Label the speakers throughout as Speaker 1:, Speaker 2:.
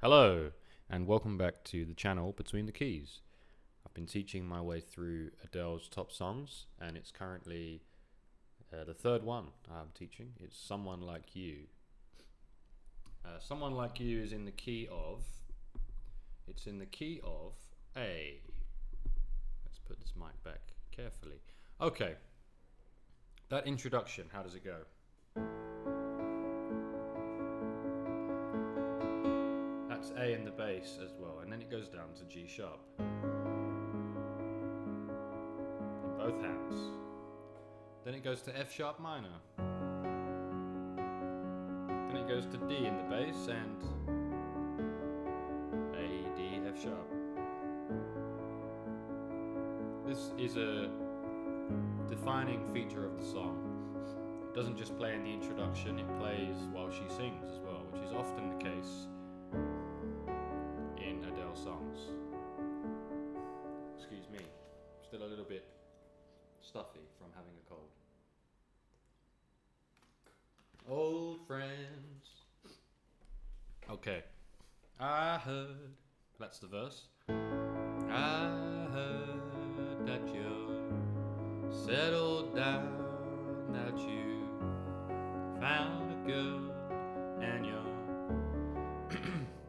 Speaker 1: Hello, and welcome back to the channel Between the Keys. I've been teaching my way through Adele's top songs, and it's currently the third one I'm teaching. It's Someone Like You. Someone Like You is in the key of, it's in the key of A. Let's put this mic back carefully. Okay, that introduction, how does it go? That's A in the bass as well, and then it goes down to G sharp in both hands. Then it goes to F sharp minor. Then it goes to D in the bass and A, D, F sharp. This is a defining feature of the song. It doesn't just play in the introduction, it plays while she sings as well, which is often the case in Adele songs. Excuse me, still a little bit stuffy from having a cold. Old friends. Okay. I heard, that's the verse. I heard that you're settled down, that you found a girl and you're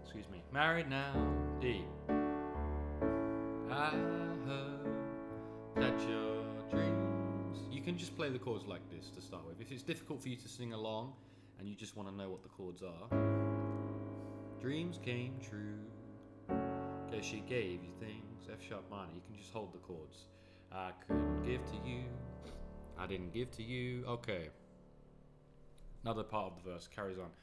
Speaker 1: excuse me, married now, D. I heard that your dreams. You can just play the chords like this to start with. If it's difficult for you to sing along and you just want to know what the chords are. Dreams came true. Okay, she gave you things. F sharp minor. You can just hold the chords. I couldn't give to you. I didn't give to you. Okay. Another part of the verse carries on.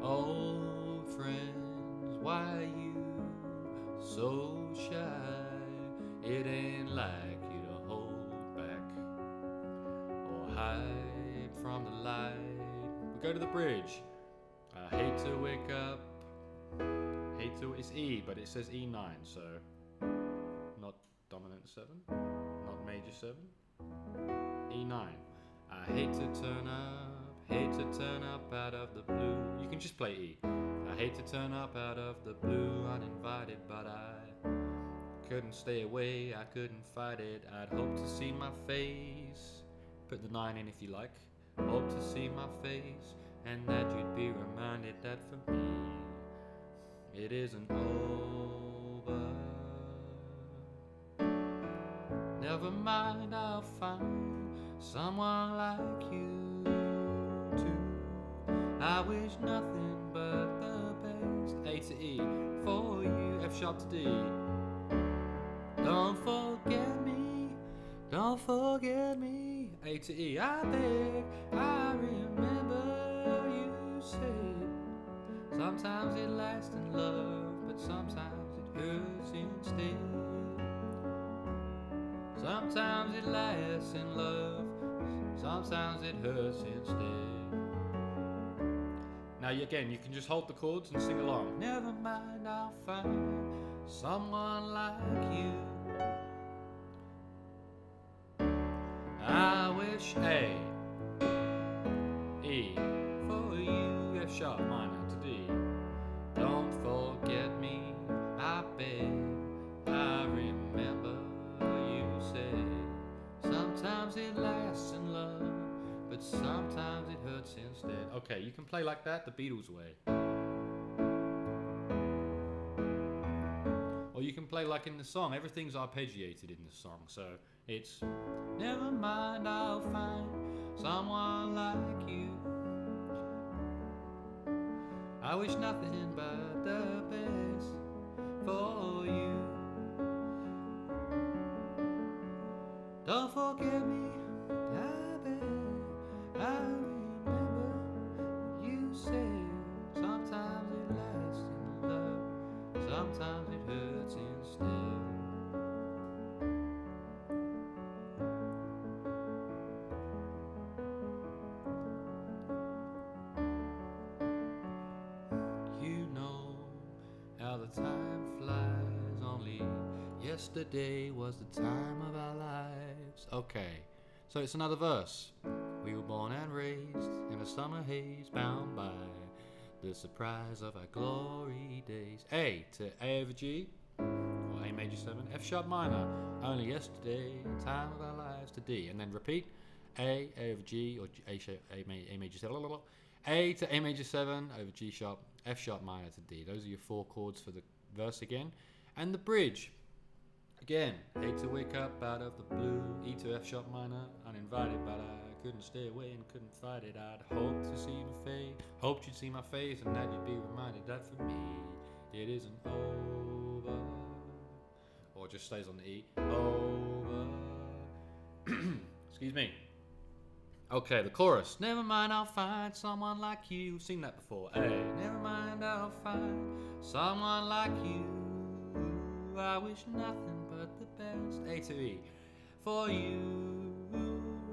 Speaker 1: Old friends, why are you so shy? It ain't like you to hold back or hide from the light. We go to the bridge. I hate to wake up. It's E, but it says E9, so not dominant 7, not major 7. E9. I hate to turn up out of the blue. You can just play E. I hate to turn up out of the blue uninvited, but I couldn't stay away, I couldn't fight it. I'd hope to see my face. Put the 9 in if you like. Hope to see my face, and that you'd be reminded that for me it isn't over. Never mind, I'll find someone like you too. I wish nothing but the best. A to E for you, F sharp to D. Don't forget me, A to E. I beg, I remember you said sometimes it lasts in love, but sometimes it hurts instead. Sometimes it lasts in love, sometimes it hurts instead. Now again, you can just hold the chords and sing along. Never mind, I'll find someone like you. I wish A, E for you, F sharp minor to D. Don't forget me, I beg, I remember you said sometimes it lasts in love, but sometimes it hurts instead. Okay, you can play like that the Beatles way. Or you can play like in the song. Everything's arpeggiated in the song, so it's never mind, I'll find someone like you. I wish nothing but the best for you. Don't forget me, I beg, I remember you said sometimes it lasts in love, sometimes it hurts instead. You know how the time flies, only yesterday was the time of our lives. Okay, so it's another verse. We were born and raised in a summer haze, bound by the surprise of our glory days. A to A over G, or A major 7, F sharp minor, only yesterday, time of our lives, to D, and then repeat A over G, or A major 7, A to A major 7 over G sharp, F sharp minor to D. Those are your 4 chords for the verse again. And the bridge, again, hate to wake up out of the blue, E to F sharp minor, uninvited, but I couldn't stay away and couldn't fight it. I'd hoped to see you fade, hoped you'd see my face, and that you'd be reminded that for me it isn't over. Or it just stays on the E. Over. Excuse me. Okay, the chorus. Never mind, I'll find someone like you. Seen that before. A. Never mind, I'll find someone like you. I wish nothing but the best. A to E. For you.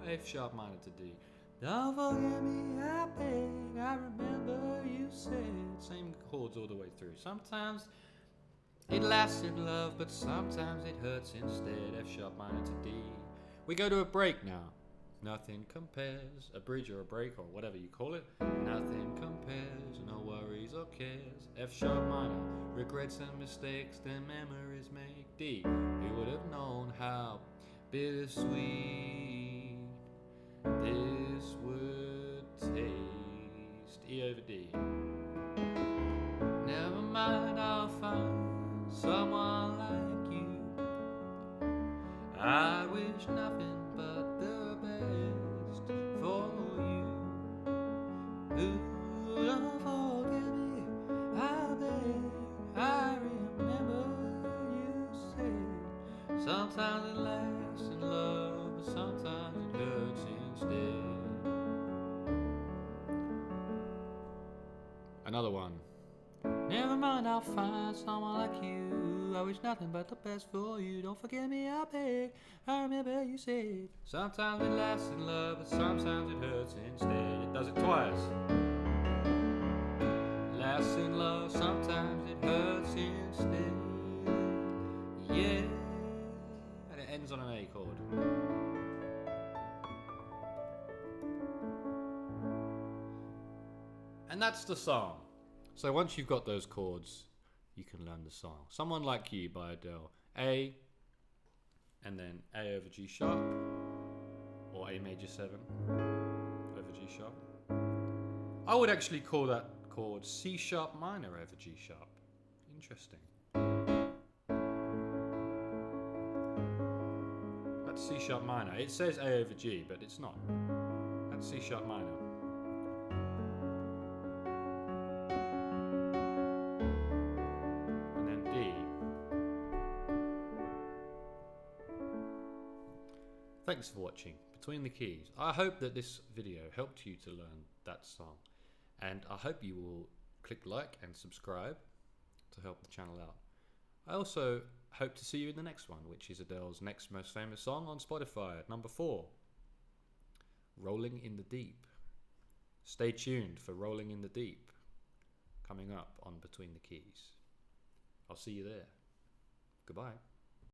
Speaker 1: F sharp minor to D. Don't forget me, I beg. I remember you said. Same chords all the way through. Sometimes it lasted love, but sometimes it hurts instead. F sharp minor to D. We go to a break now. Nothing compares, a bridge or a break or whatever you call it. Nothing compares, no worries or cares. F sharp minor, regrets and mistakes, their memories make. D. Who would have known how bittersweet this would taste? E over D. Never mind, I'll find someone like you. I wish nothing but the best for you. Ooh, don't forget me, I beg. I remember you said sometimes it lasts in love, but sometimes it hurts instead. Another one. Never mind, I'll find someone like you. I wish nothing but the best for you. Don't forget me, I beg. I remember you said sometimes it lasts in love, but sometimes it hurts instead. It does it twice. Lasts in love, sometimes it hurts instead. Yeah. And it ends on an A chord. And that's the song. So once you've got those chords, you can learn the song. Someone Like You by Adele. A, and then A over G sharp, or A major 7 over G sharp. I would actually call that chord C sharp minor over G sharp. Interesting. That's C sharp minor. It says A over G, but it's not. That's C sharp minor. Thanks for watching Between the Keys. I hope that this video helped you to learn that song, and I hope you will click like and subscribe to help the channel out. I also hope to see you in the next one, which is Adele's next most famous song on Spotify at number 4, Rolling in the Deep. Stay tuned for Rolling in the Deep coming up on Between the Keys. I'll see you there. Goodbye.